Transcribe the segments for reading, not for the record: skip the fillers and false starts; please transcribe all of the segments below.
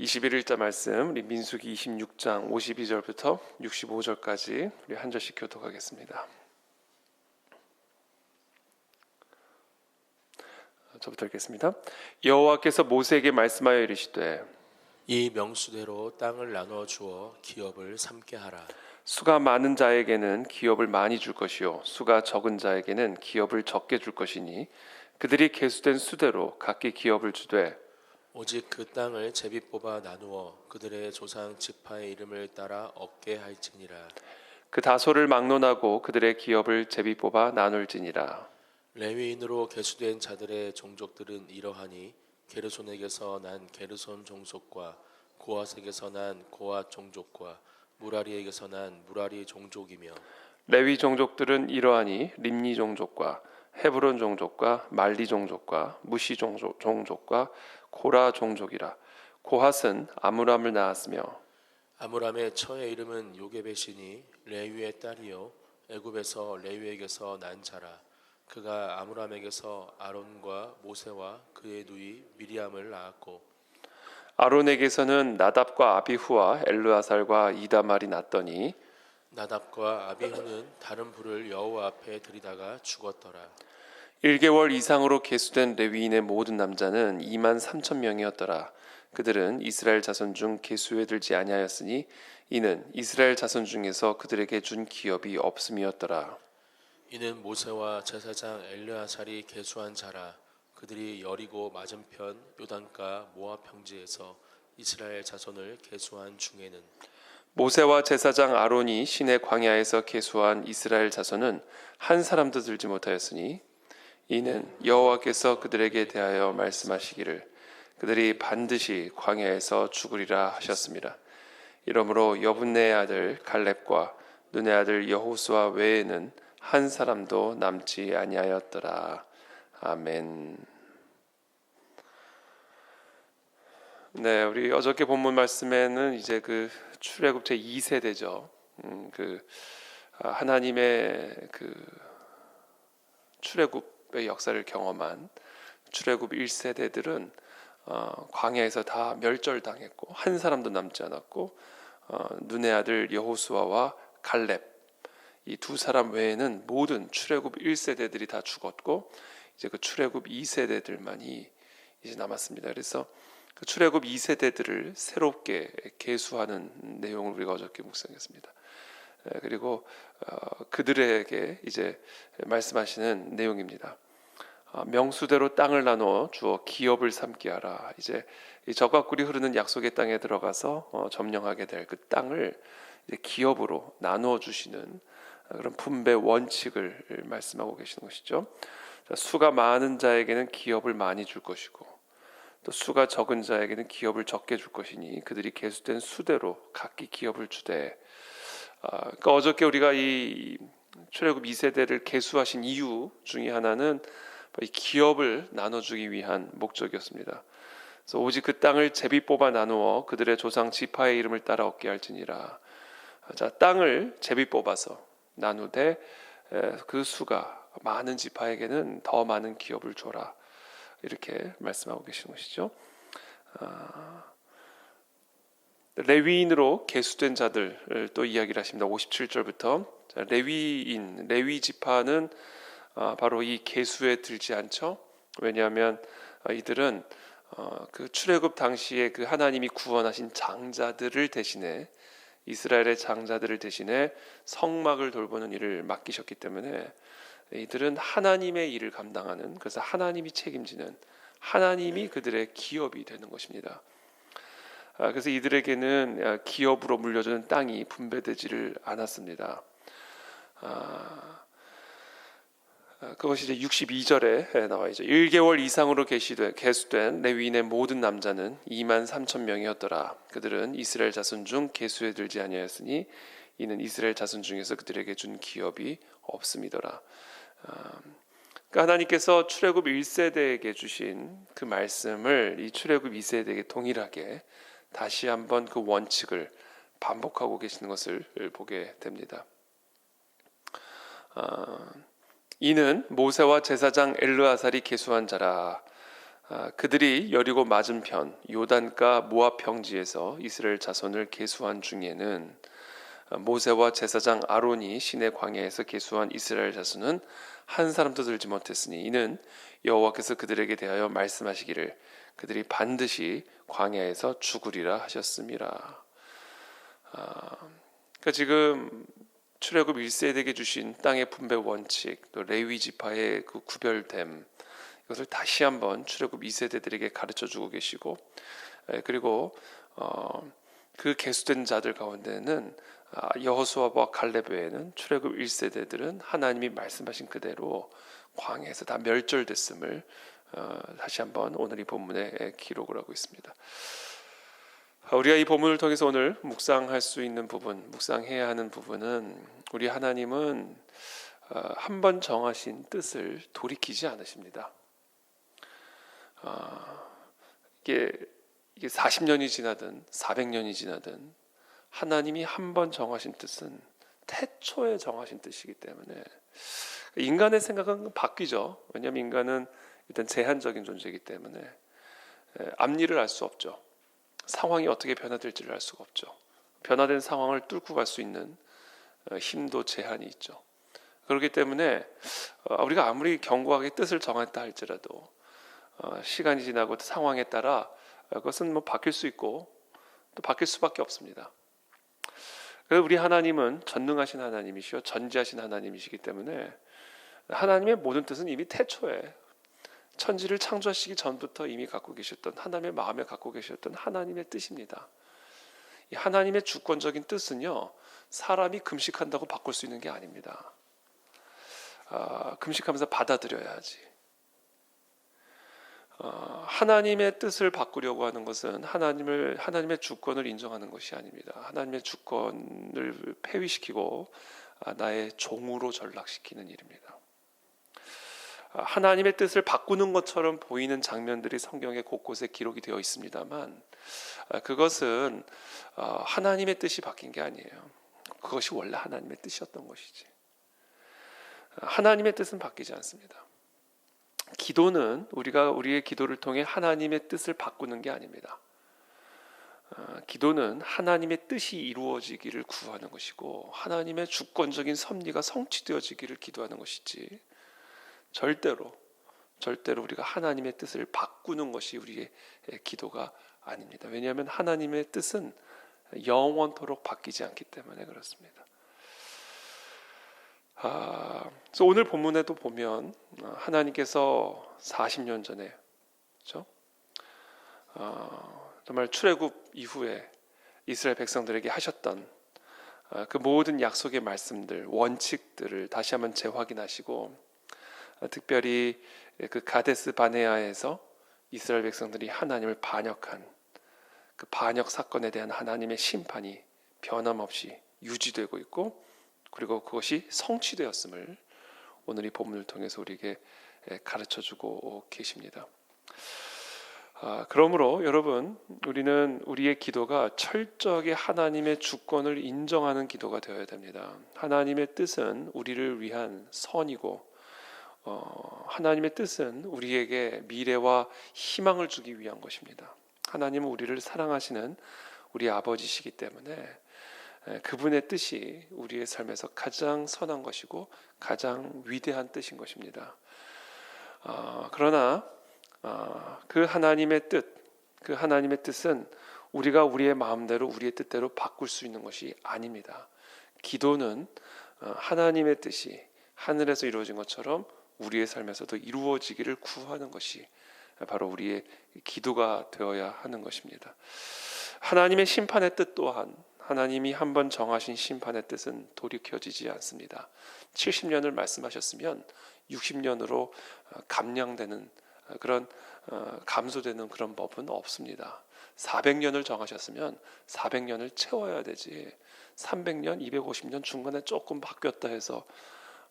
21일자 말씀 우리 민수기 26장 52절부터 65절까지 우리 한 절씩 교독하겠습니다. 저부터 읽겠습니다. 여호와께서 모세에게 말씀하여 이르시되 이 명수대로 땅을 나눠 주어 기업을 삼게 하라. 수가 많은 자에게는 기업을 많이 줄 것이요 수가 적은 자에게는 기업을 적게 줄 것이니 그들이 계수된 수대로 각기 기업을 주되 오직 그 땅을 제비 뽑아 나누어 그들의 조상 지파의 이름을 따라 얻게 할지니라. 그 다소를 막론하고 그들의 기업을 제비 뽑아 나눌지니라. 레위인으로 계수된 자들의 종족들은 이러하니 게르손에게서 난 게르손 종족과 고핫에게서 난 고핫 종족과 무라리에게서 난 무라리 종족이며 레위 종족들은 이러하니 림니 종족과 헤브론 종족과 말리 종족과 무시 종족과 고라 종족이라. 고핫은 아므람을 낳았으며 아므람의 처의 이름은 요게벳이니 레위의 딸이요 애굽에서 레위에게서 난 자라. 그가 아므람에게서 아론과 모세와 그의 누이 미리암을 낳았고 아론에게서는 나답과 아비후와 엘르아살과 이다말이 났더니 나답과 아비후는 다른 불을 여호와 앞에 들이다가 죽었더라. 1개월 이상으로 계수된 레위인의 모든 남자는 2만 3천 명이었더라. 그들은 이스라엘 자손 중 계수에 들지 아니하였으니 이는 이스라엘 자손 중에서 그들에게 준 기업이 없음이었더라. 이는 모세와 제사장 엘르아살이 계수한 자라. 그들이 여리고 맞은편 요단가 모압 평지에서 이스라엘 자손을 계수한 중에는 모세와 제사장 아론이 시내 광야에서 계수한 이스라엘 자손은 한 사람도 들지 못하였으니 이는 여호와께서 그들에게 대하여 말씀하시기를 그들이 반드시 광야에서 죽으리라 하셨습니다. 이러므로 여분네의 아들 갈렙과 눈의 아들 여호수아 외에는 한 사람도 남지 아니하였더라. 아멘. 네, 우리 어저께 본문 말씀에는 이제 그 출애굽 제 2세대죠. 하나님의 그 출애굽의 역사를 경험한 출애굽 1세대들은 광야에서 다 멸절당했고 한 사람도 남지 않았고 눈의 아들 여호수아와 갈렙 이 두 사람 외에는 모든 출애굽 1세대들이 다 죽었고 이제 그 출애굽 2세대들만이 이제 남았습니다. 그래서 그 출애굽 2세대들을 새롭게 계수하는 내용을 우리가 어저께 묵상했습니다. 그리고 그들에게 이제 말씀하시는 내용입니다. 명수대로 땅을 나누어 주어 기업을 삼게 하라. 이제 이 젖과 꿀이 흐르는 약속의 땅에 들어가서 점령하게 될 그 땅을 이제 기업으로 나누어 주시는 그런 분배 원칙을 말씀하고 계시는 것이죠. 수가 많은 자에게는 기업을 많이 줄 것이고 또 수가 적은 자에게는 기업을 적게 줄 것이니 그들이 계수된 수대로 각기 기업을 주되. 그러니까 어저께 우리가 이 출애굽 2세대를 계수하신 이유 중에 하나는 이 기업을 나눠주기 위한 목적이었습니다. 그래서 오직 그 땅을 제비 뽑아 나누어 그들의 조상 지파의 이름을 따라 얻게 할지니라. 자, 땅을 제비 뽑아서 나누되 그 수가 많은 지파에게는 더 많은 기업을 줘라. 이렇게 말씀하고 계시는 것이죠. 레위인으로 계수된 자들을 또 이야기를 하십니다. 57절부터 레위 지파는 바로 이 계수에 들지 않죠. 왜냐하면 이들은 그 출애굽 당시에 그 하나님이 구원하신 장자들을 대신해 이스라엘의 장자들을 대신해 성막을 돌보는 일을 맡기셨기 때문에 이들은 하나님의 일을 감당하는, 그래서 하나님이 책임지는, 하나님이 그들의 기업이 되는 것입니다. 그래서 이들에게는 기업으로 물려주는 땅이 분배되지를 않았습니다. 그것이 이제 62절에 나와 있죠. 1개월 이상으로 계수된 레위인의 모든 남자는 2만 3천 명이었더라. 그들은 이스라엘 자손 중 계수에 들지 아니하였으니 이는 이스라엘 자손 중에서 그들에게 준 기업이 없음이더라. 그러니까 하나님께서 출애굽 1세대에게 주신 그 말씀을 이 출애굽 2세대에게 동일하게 다시 한번 그 원칙을 반복하고 계시는 것을 보게 됩니다. 이는 모세와 제사장 엘르아살이 계수한 자라. 그들이 여리고 맞은편 요단가 모압 평지에서 이스라엘 자손을 계수한 중에는 모세와 제사장 아론이 시내 광야에서 계수한 이스라엘 자손은 한 사람도 들지 못했으니 이는 여호와께서 그들에게 대하여 말씀하시기를 그들이 반드시 광야에서 죽으리라 하셨음이라. 그러니까 지금 출애굽 1세대에게 주신 땅의 분배 원칙, 또 레위 지파의 그 구별됨, 이것을 다시 한번 출애굽 2세대들에게 가르쳐 주고 계시고, 그리고 그 계수된 자들 가운데는 여호수아와 갈렙 외에는 출애굽 1세대들은 하나님이 말씀하신 그대로 광야에서 다 멸절됐음을 다시 한번 오늘 이 본문에 기록을 하고 있습니다. 우리가 이 본문을 통해서 오늘 묵상할 수 있는 부분, 묵상해야 하는 부분은 우리 하나님은 한 번 정하신 뜻을 돌이키지 않으십니다. 이게 40년이 지나든 400년이 지나든 하나님이 한 번 정하신 뜻은 태초에 정하신 뜻이기 때문에 인간의 생각은 바뀌죠. 왜냐하면 인간은 일단 제한적인 존재이기 때문에 앞일을 알 수 없죠. 상황이 어떻게 변화될지를 알 수가 없죠. 변화된 상황을 뚫고 갈 수 있는 힘도 제한이 있죠. 그렇기 때문에 우리가 아무리 견고하게 뜻을 정했다 할지라도 시간이 지나고 상황에 따라 그것은 뭐 바뀔 수 있고 또 바뀔 수밖에 없습니다. 그래서 우리 하나님은 전능하신 하나님이시요 전지하신 하나님이시기 때문에 하나님의 모든 뜻은 이미 태초에 천지를 창조하시기 전부터 이미 갖고 계셨던 하나님의 마음에 갖고 계셨던 하나님의 뜻입니다. 이 하나님의 주권적인 뜻은요, 사람이 금식한다고 바꿀 수 있는 게 아닙니다. 금식하면서 받아들여야지. 하나님의 뜻을 바꾸려고 하는 것은 하나님의 주권을 인정하는 것이 아닙니다. 하나님의 주권을 폐위시키고 나의 종으로 전락시키는 일입니다. 하나님의 뜻을 바꾸는 것처럼 보이는 장면들이 성경에 곳곳에 기록이 되어 있습니다만 그것은 하나님의 뜻이 바뀐 게 아니에요. 그것이 원래 하나님의 뜻이었던 것이지. 하나님의 뜻은 바뀌지 않습니다. 기도는 우리가 우리의 기도를 통해 하나님의 뜻을 바꾸는 게 아닙니다. 기도는 하나님의 뜻이 이루어지기를 구하는 것이고 하나님의 주권적인 섭리가 성취되어지기를 기도하는 것이지 절대로 우리가 하나님의 뜻을 바꾸는 것이 우리의 기도가 아닙니다. 왜냐하면 하나님의 뜻은 영원토록 바뀌지 않기 때문에 그렇습니다. 그래서 오늘 본문에도 보면 하나님께서 40년 전에 그렇죠? 정말 출애굽 이후에 이스라엘 백성들에게 하셨던 그 모든 약속의 말씀들, 원칙들을 다시 한번 재확인하시고 특별히 그 가데스 바네아에서 이스라엘 백성들이 하나님을 반역한 그 반역 사건에 대한 하나님의 심판이 변함없이 유지되고 있고 그리고 그것이 성취되었음을 오늘 이 본문을 통해서 우리에게 가르쳐주고 계십니다. 그러므로 여러분 우리는 우리의 기도가 철저하게 하나님의 주권을 인정하는 기도가 되어야 됩니다. 하나님의 뜻은 우리를 위한 선이고 하나님의 뜻은 우리에게 미래와 희망을 주기 위한 것입니다. 하나님은 우리를 사랑하시는 우리 아버지시기 때문에 그분의 뜻이 우리의 삶에서 가장 선한 것이고 가장 위대한 뜻인 것입니다. 그러나 그 하나님의 뜻은 우리가 우리의 마음대로 우리의 뜻대로 바꿀 수 있는 것이 아닙니다. 기도는 하나님의 뜻이 하늘에서 이루어진 것처럼 우리의 삶에서도 이루어지기를 구하는 것이 바로 우리의 기도가 되어야 하는 것입니다. 하나님의 심판의 뜻 또한 하나님이 한번 정하신 심판의 뜻은 돌이켜지지 않습니다. 70년을 말씀하셨으면 60년으로 감량되는 그런 감소되는 그런 법은 없습니다. 400년을 정하셨으면 400년을 채워야 되지 300년, 250년 중간에 조금 바뀌었다 해서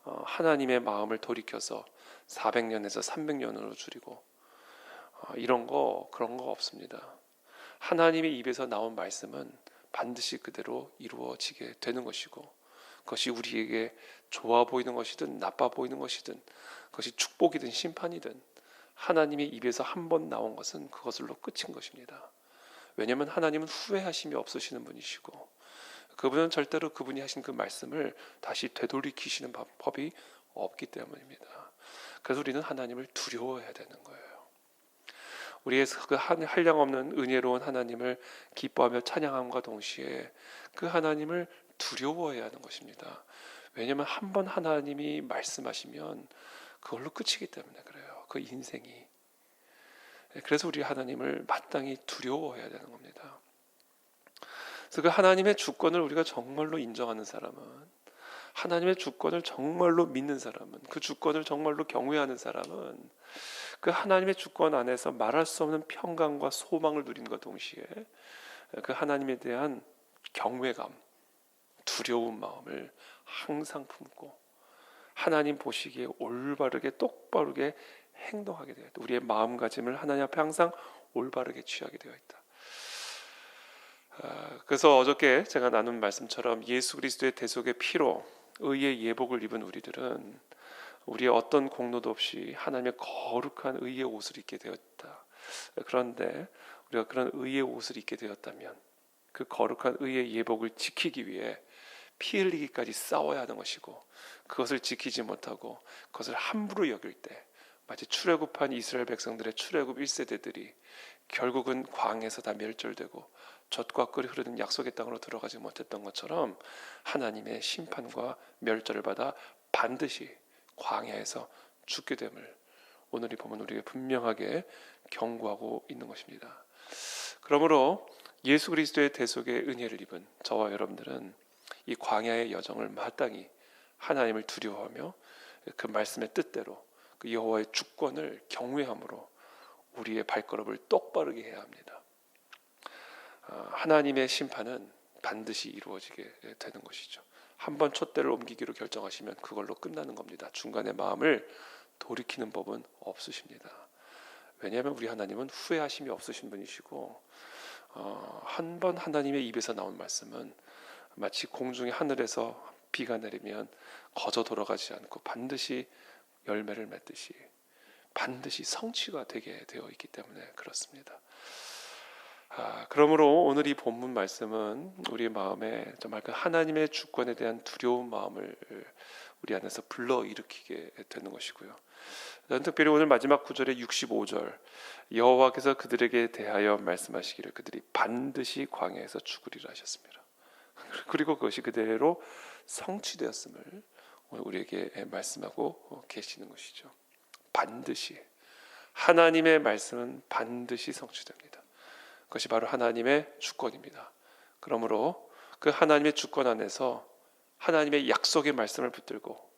하나님의 마음을 돌이켜서 400년에서 300년으로 줄이고 그런 거 없습니다. 하나님의 입에서 나온 말씀은 반드시 그대로 이루어지게 되는 것이고 그것이 우리에게 좋아 보이는 것이든 나빠 보이는 것이든 그것이 축복이든 심판이든 하나님의 입에서 한 번 나온 것은 그것으로 끝인 것입니다. 왜냐하면 하나님은 후회하심이 없으시는 분이시고 그분은 절대로 그분이 하신 그 말씀을 다시 되돌이키시는 법이 없기 때문입니다. 그래서 우리는 하나님을 두려워해야 되는 거예요. 우리의 그 한량없는 은혜로운 하나님을 기뻐하며 찬양함과 동시에 그 하나님을 두려워해야 하는 것입니다. 왜냐하면 한 번 하나님이 말씀하시면 그걸로 끝이기 때문에 그래요. 그 인생이. 그래서 우리 하나님을 마땅히 두려워해야 되는 겁니다. 그래서 그 하나님의 주권을 우리가 정말로 인정하는 사람은, 하나님의 주권을 정말로 믿는 사람은, 그 주권을 정말로 경외하는 사람은 그 하나님의 주권 안에서 말할 수 없는 평강과 소망을 누림과 동시에 그 하나님에 대한 경외감, 두려운 마음을 항상 품고 하나님 보시기에 올바르게 똑바르게 행동하게 되어 있다. 우리의 마음가짐을 하나님 앞에 항상 올바르게 취하게 되어 있다. 그래서 어저께 제가 나눈 말씀처럼 예수 그리스도의 대속의 피로 의의 예복을 입은 우리들은 우리의 어떤 공로도 없이 하나님의 거룩한 의의 옷을 입게 되었다. 그런데 우리가 그런 의의 옷을 입게 되었다면 그 거룩한 의의 예복을 지키기 위해 피 흘리기까지 싸워야 하는 것이고, 그것을 지키지 못하고 그것을 함부로 여길 때 마치 출애굽한 이스라엘 백성들의 출애굽 1세대들이 결국은 광에서 다 멸절되고 젖과 꿀이 흐르는 약속의 땅으로 들어가지 못했던 것처럼 하나님의 심판과 멸절을 받아 반드시 광야에서 죽게 됨을 오늘이 보면 우리가 분명하게 경고하고 있는 것입니다. 그러므로 예수 그리스도의 대속의 은혜를 입은 저와 여러분들은 이 광야의 여정을 마땅히 하나님을 두려워하며 그 말씀의 뜻대로 그 여호와의 주권을 경외함으로 우리의 발걸음을 똑바르게 해야 합니다. 하나님의 심판은 반드시 이루어지게 되는 것이죠. 한번 촛대를 옮기기로 결정하시면 그걸로 끝나는 겁니다. 중간에 마음을 돌이키는 법은 없으십니다. 왜냐하면 우리 하나님은 후회하심이 없으신 분이시고 한 번 하나님의 입에서 나온 말씀은 마치 공중의 하늘에서 비가 내리면 거저 돌아가지 않고 반드시 열매를 맺듯이 반드시 성취가 되게 되어 있기 때문에 그렇습니다. 그러므로 오늘 이 본문 말씀은 우리 마음에 정말 그 하나님의 주권에 대한 두려운 마음을 우리 안에서 불러일으키게 되는 것이고요. 저는 특별히 오늘 마지막 구절의 65절 여호와께서 그들에게 대하여 말씀하시기를 그들이 반드시 광야에서 죽으리라 하셨습니다. 그리고 그것이 그대로 성취되었음을 우리에게 말씀하고 계시는 것이죠. 반드시 하나님의 말씀은 반드시 성취됩니다. 그것이 바로 하나님의 주권입니다. 그러므로 그 하나님의 주권 안에서 하나님의 약속의 말씀을 붙들고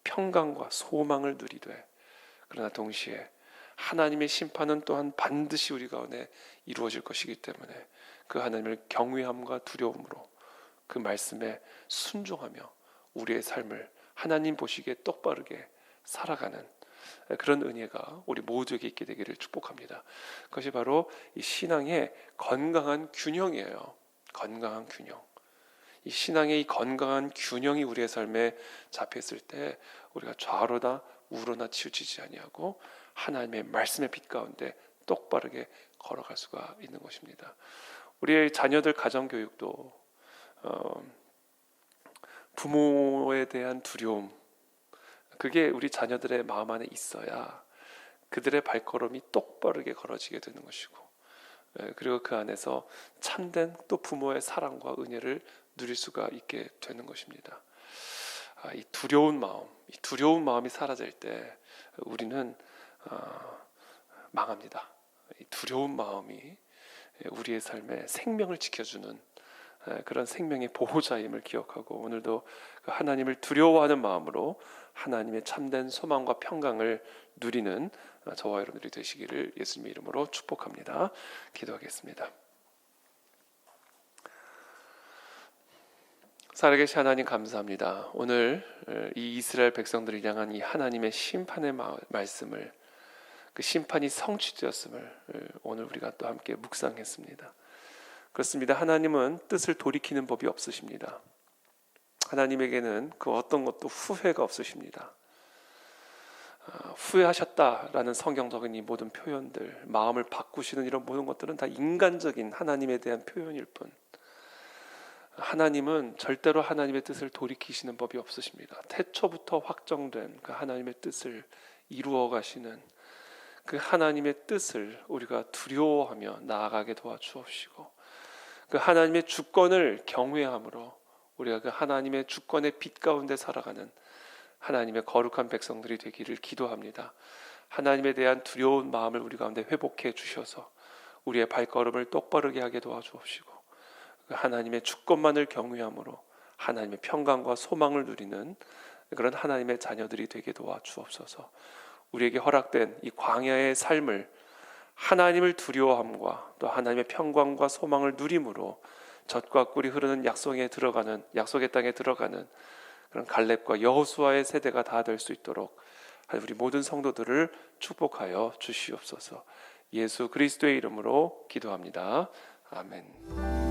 평강과 소망을 누리되, 그러나 동시에 하나님의 심판은 또한 반드시 우리 가운데 이루어질 것이기 때문에 그 하나님을 경외함과 두려움으로 그 말씀에 순종하며 우리의 삶을 하나님 보시기에 똑바르게 살아가는 그런 은혜가 우리 모두에게 있게 되기를 축복합니다. 그것이 바로 이 신앙의 건강한 균형이에요. 건강한 균형. 이 신앙의 이 건강한 균형이 우리의 삶에 잡혔을 때 우리가 좌로나 우로나 치우치지 아니하고 하나님의 말씀의 빛 가운데 똑바르게 걸어갈 수가 있는 것입니다. 우리의 자녀들 가정교육도 부모에 대한 두려움, 그게 우리 자녀들의 마음 안에 있어야 그들의 발걸음이 똑바르게 걸어지게 되는 것이고, 그리고 그 안에서 참된 또 부모의 사랑과 은혜를 누릴 수가 있게 되는 것입니다. 이 두려운 마음이 사라질 때 우리는 망합니다. 이 두려운 마음이 우리의 삶에 생명을 지켜주는 그런 생명의 보호자임을 기억하고 오늘도 그 하나님을 두려워하는 마음으로 하나님의 참된 소망과 평강을 누리는 저와 여러분들이 되시기를 예수님의 이름으로 축복합니다. 기도하겠습니다. 살아계신 하나님 감사합니다. 오늘 이 이스라엘 백성들을 향한 이 하나님의 심판의 말씀을, 그 심판이 성취되었음을 오늘 우리가 또 함께 묵상했습니다. 그렇습니다. 하나님은 뜻을 돌이키는 법이 없으십니다. 하나님에게는 그 어떤 것도 후회가 없으십니다. 후회하셨다라는 성경적인 이 모든 표현들, 마음을 바꾸시는 이런 모든 것들은 다 인간적인 하나님에 대한 표현일 뿐, 하나님은 절대로 하나님의 뜻을 돌이키시는 법이 없으십니다. 태초부터 확정된 그 하나님의 뜻을 이루어 가시는 그 하나님의 뜻을 우리가 두려워하며 나아가게 도와주옵시고, 그 하나님의 주권을 경외함으로 우리가 그 하나님의 주권의 빛 가운데 살아가는 하나님의 거룩한 백성들이 되기를 기도합니다. 하나님에 대한 두려운 마음을 우리 가운데 회복해 주셔서 우리의 발걸음을 똑바르게 하게 도와주옵시고, 그 하나님의 주권만을 경외함으로 하나님의 평강과 소망을 누리는 그런 하나님의 자녀들이 되게 도와주옵소서. 우리에게 허락된 이 광야의 삶을 하나님을 두려워함과 또 하나님의 평강과 소망을 누림으로 젖과 꿀이 흐르는 약속의 땅에 들어가는 그런 갈렙과 여호수아의 세대가 다 될 수 있도록 우리 모든 성도들을 축복하여 주시옵소서. 예수 그리스도의 이름으로 기도합니다. 아멘.